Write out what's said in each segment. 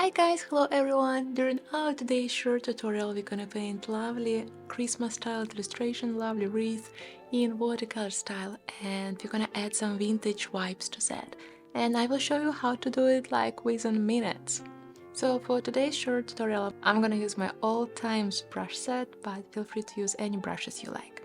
Hi guys, hello everyone! During our today's short tutorial we're gonna paint lovely Christmas style illustration, lovely wreath in watercolor style, and we're gonna add some vintage vibes to that. And I will show you how to do it like within minutes. So for today's short tutorial I'm gonna use my all-time brush set, but feel free to use any brushes you like.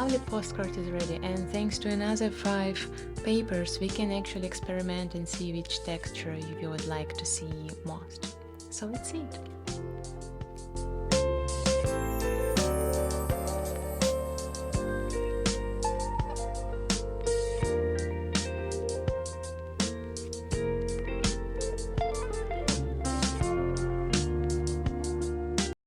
lovely postcard is ready, and thanks to another 5 papers we can actually experiment and see which texture you would like to see most. So let's see it.